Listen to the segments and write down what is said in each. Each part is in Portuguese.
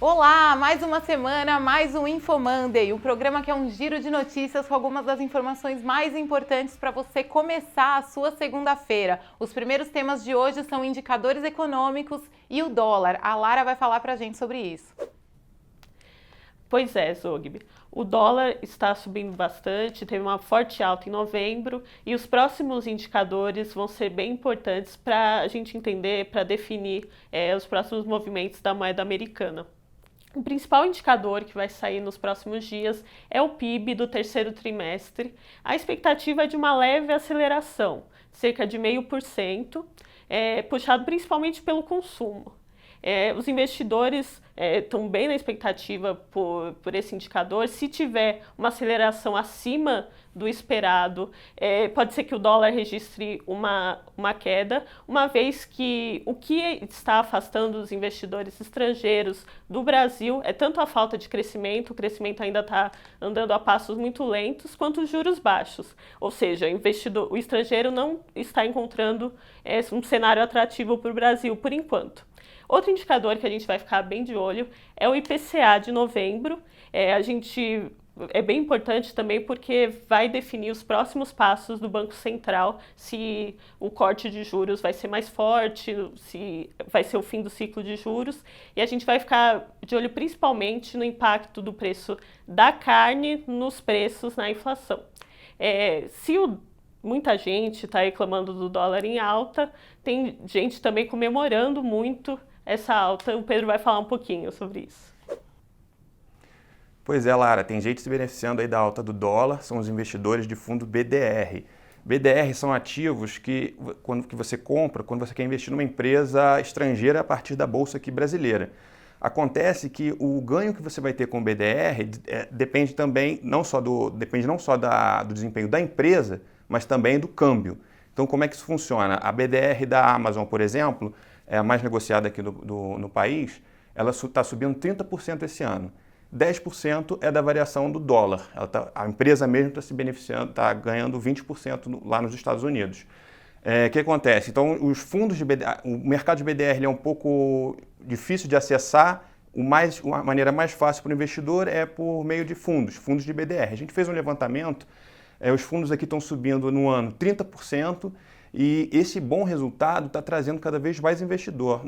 Olá, mais uma semana, mais um Info Monday, um programa que é um giro de notícias com algumas das informações mais importantes para você começar a sua segunda-feira. Os primeiros temas de hoje são indicadores econômicos e o dólar. A Lara vai falar para a gente sobre isso. Pois é, Zogby. O dólar está subindo bastante, teve uma forte alta em novembro e os próximos indicadores vão ser bem importantes para a gente entender, para definir os próximos movimentos da moeda americana. O principal indicador que vai sair nos próximos dias é o PIB do terceiro trimestre. A expectativa é de uma leve aceleração, cerca de 0,5%, puxado principalmente pelo consumo. Os investidores estão bem na expectativa por esse indicador. Se tiver uma aceleração acima do esperado, pode ser que o dólar registre uma queda, uma vez que o que está afastando os investidores estrangeiros do Brasil é tanto a falta de crescimento, o crescimento ainda está andando a passos muito lentos, quanto os juros baixos. Ou seja, o estrangeiro não está encontrando um cenário atrativo para o Brasil por enquanto. Outro indicador que a gente vai ficar bem de olho é o IPCA de novembro. É bem importante também porque vai definir os próximos passos do Banco Central, se o corte de juros vai ser mais forte, se vai ser o fim do ciclo de juros. E a gente vai ficar de olho principalmente no impacto do preço da carne nos preços na inflação. Muita gente está reclamando do dólar em alta, tem gente também comemorando muito essa alta. O Pedro vai falar um pouquinho sobre isso. Pois é, Lara, tem gente se beneficiando aí da alta do dólar, são os investidores de fundo BDR. BDR são ativos que você compra quando você quer investir numa empresa estrangeira a partir da bolsa aqui brasileira. Acontece que o ganho que você vai ter com o BDR depende também não só do desempenho da empresa, mas também do câmbio. Então, como é que isso funciona? A BDR da Amazon, por exemplo, é a mais negociada aqui no país, ela está subindo 30% esse ano. 10% é da variação do dólar. A empresa mesmo está se beneficiando, está ganhando 20% lá nos Estados Unidos. O que acontece? Então, o mercado de BDR é um pouco difícil de acessar. A maneira mais fácil para o investidor é por meio de fundos de BDR. A gente fez um levantamento, os fundos aqui estão subindo no ano 30%, e esse bom resultado está trazendo cada vez mais investidor.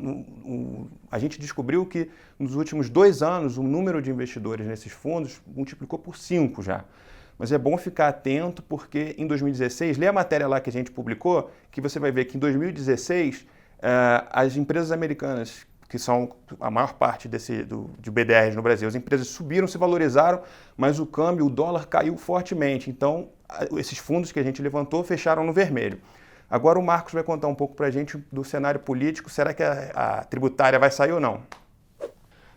A gente descobriu que nos últimos 2 anos o número de investidores nesses fundos multiplicou por 5 já. Mas é bom ficar atento porque em 2016, lê a matéria lá que a gente publicou, que você vai ver que em 2016 as empresas americanas, que são a maior parte de BDRs no Brasil, as empresas subiram, se valorizaram, mas o câmbio, o dólar caiu fortemente. Então, esses fundos que a gente levantou fecharam no vermelho. Agora o Marcos vai contar um pouco para a gente do cenário político. Será que a tributária vai sair ou não?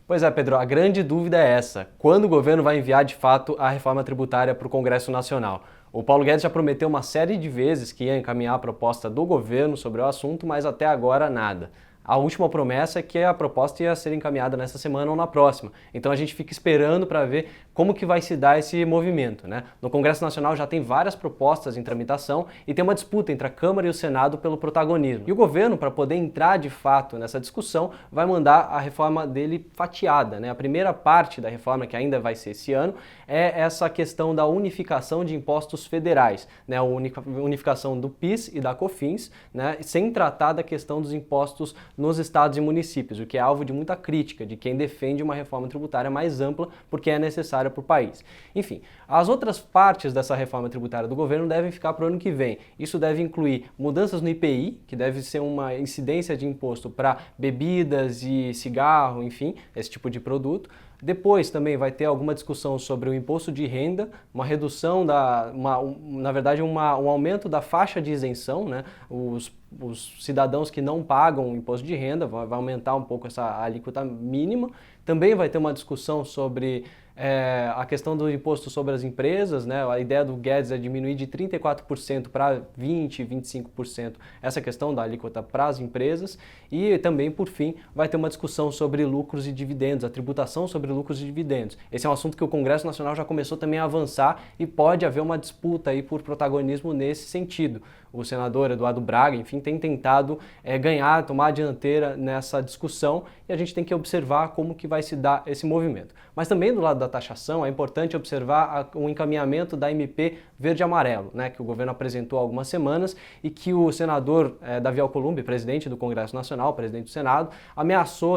Pois é, Pedro, a grande dúvida é essa. Quando o governo vai enviar de fato a reforma tributária para o Congresso Nacional? O Paulo Guedes já prometeu uma série de vezes que ia encaminhar a proposta do governo sobre o assunto, mas até agora nada. A última promessa é que a proposta ia ser encaminhada nessa semana ou na próxima. Então a gente fica esperando para ver como que vai se dar esse movimento, né? No Congresso Nacional já tem várias propostas em tramitação e tem uma disputa entre a Câmara e o Senado pelo protagonismo. E o governo, para poder entrar de fato nessa discussão, vai mandar a reforma dele fatiada, né? A primeira parte da reforma, que ainda vai ser esse ano, é essa questão da unificação de impostos federais, né? A unificação do PIS e da COFINS, né? Sem tratar da questão dos impostos nos estados e municípios, o que é alvo de muita crítica de quem defende uma reforma tributária mais ampla porque é necessária para o país. Enfim, as outras partes dessa reforma tributária do governo devem ficar para o ano que vem. Isso deve incluir mudanças no IPI, que deve ser uma incidência de imposto para bebidas e cigarro, enfim, esse tipo de produto. Depois também vai ter alguma discussão sobre o imposto de renda, uma redução, um aumento da faixa de isenção, né? Os cidadãos que não pagam o imposto de renda, vai aumentar um pouco essa alíquota mínima. Também vai ter uma discussão sobre a questão do imposto sobre as empresas, né? A ideia do Guedes é diminuir de 34% para 20%, 25% essa questão da alíquota para as empresas. E também, por fim, vai ter uma discussão sobre lucros e dividendos, a tributação sobre lucros e dividendos. Esse é um assunto que o Congresso Nacional já começou também a avançar e pode haver uma disputa aí por protagonismo nesse sentido. o senador Eduardo Braga, enfim, tem tentado tomar a dianteira nessa discussão e a gente tem que observar como que vai se dar esse movimento. Mas também do lado da taxação é importante observar o encaminhamento da MP verde-amarelo, né, que o governo apresentou há algumas semanas e que o senador Davi Alcolumbre, presidente do Congresso Nacional, presidente do Senado,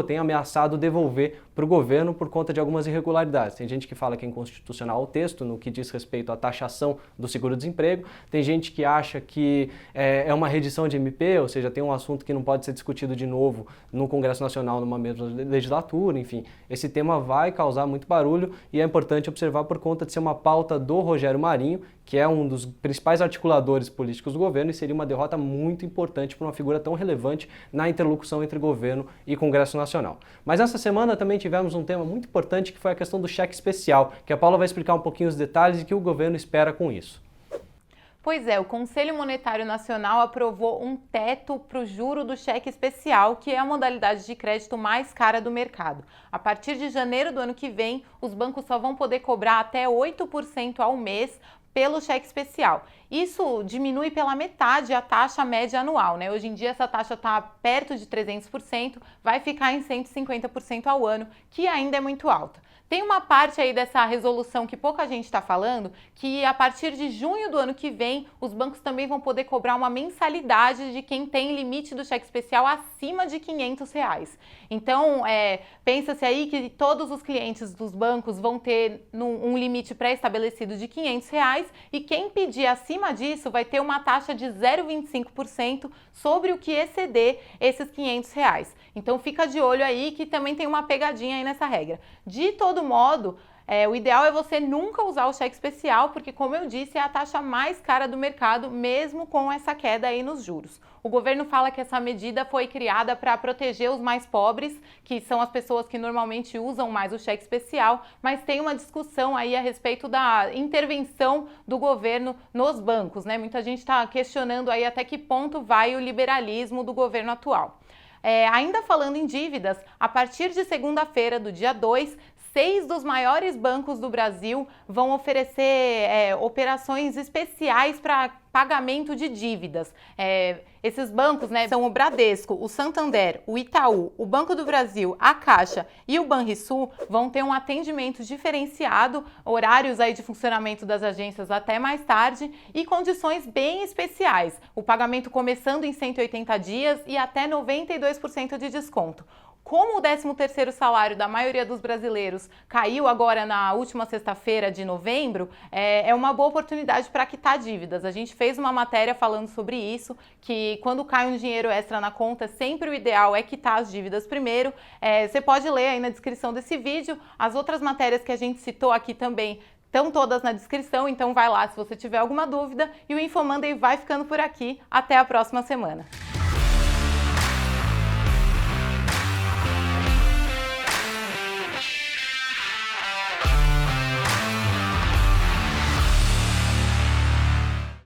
tem ameaçado devolver para o governo por conta de algumas irregularidades. Tem gente que fala que é inconstitucional o texto no que diz respeito à taxação do seguro-desemprego, tem gente que acha que é uma redição de MP, ou seja, tem um assunto que não pode ser discutido de novo no Congresso Nacional numa mesma legislatura, enfim. Esse tema vai causar muito barulho e é importante observar por conta de ser uma pauta do Rogério Marinho, que é um dos principais articuladores políticos do governo e seria uma derrota muito importante para uma figura tão relevante na interlocução entre governo e Congresso Nacional. Mas essa semana também tivemos um tema muito importante que foi a questão do cheque especial, que a Paula vai explicar um pouquinho os detalhes e que o governo espera com isso. Pois é, o Conselho Monetário Nacional aprovou um teto para o juro do cheque especial, que é a modalidade de crédito mais cara do mercado. A partir de janeiro do ano que vem, os bancos só vão poder cobrar até 8% ao mês pelo cheque especial. Isso diminui pela metade a taxa média anual, né? Hoje em dia essa taxa está perto de 300%, vai ficar em 150% ao ano, que ainda é muito alta. Tem uma parte aí dessa resolução que pouca gente está falando, que a partir de junho do ano que vem, os bancos também vão poder cobrar uma mensalidade de quem tem limite do cheque especial acima de R$500. Então, pensa-se aí que todos os clientes dos bancos vão ter um limite pré-estabelecido de R$500 e quem pedir acima disso vai ter uma taxa de 0,25% sobre o que exceder esses R$500. Então, fica de olho aí que também tem uma pegadinha aí nessa regra. De todo modo, o ideal é você nunca usar o cheque especial, porque, como eu disse, é a taxa mais cara do mercado, mesmo com essa queda aí nos juros. O governo fala que essa medida foi criada para proteger os mais pobres, que são as pessoas que normalmente usam mais o cheque especial, mas tem uma discussão aí a respeito da intervenção do governo nos bancos, né? Muita gente está questionando aí até que ponto vai o liberalismo do governo atual. Ainda falando em dívidas, a partir de segunda-feira, do dia 2, 6 dos maiores bancos do Brasil vão oferecer operações especiais para pagamento de dívidas. Esses bancos, né, são o Bradesco, o Santander, o Itaú, o Banco do Brasil, a Caixa e o Banrisul vão ter um atendimento diferenciado, horários aí de funcionamento das agências até mais tarde e condições bem especiais. O pagamento começando em 180 dias e até 92% de desconto. Como o 13º salário da maioria dos brasileiros caiu agora na última sexta-feira de novembro, é uma boa oportunidade para quitar dívidas. A gente fez uma matéria falando sobre isso, que quando cai um dinheiro extra na conta, sempre o ideal é quitar as dívidas primeiro. Você pode ler aí na descrição desse vídeo. As outras matérias que a gente citou aqui também estão todas na descrição, então vai lá se você tiver alguma dúvida. E o InfoMonday vai ficando por aqui. Até a próxima semana.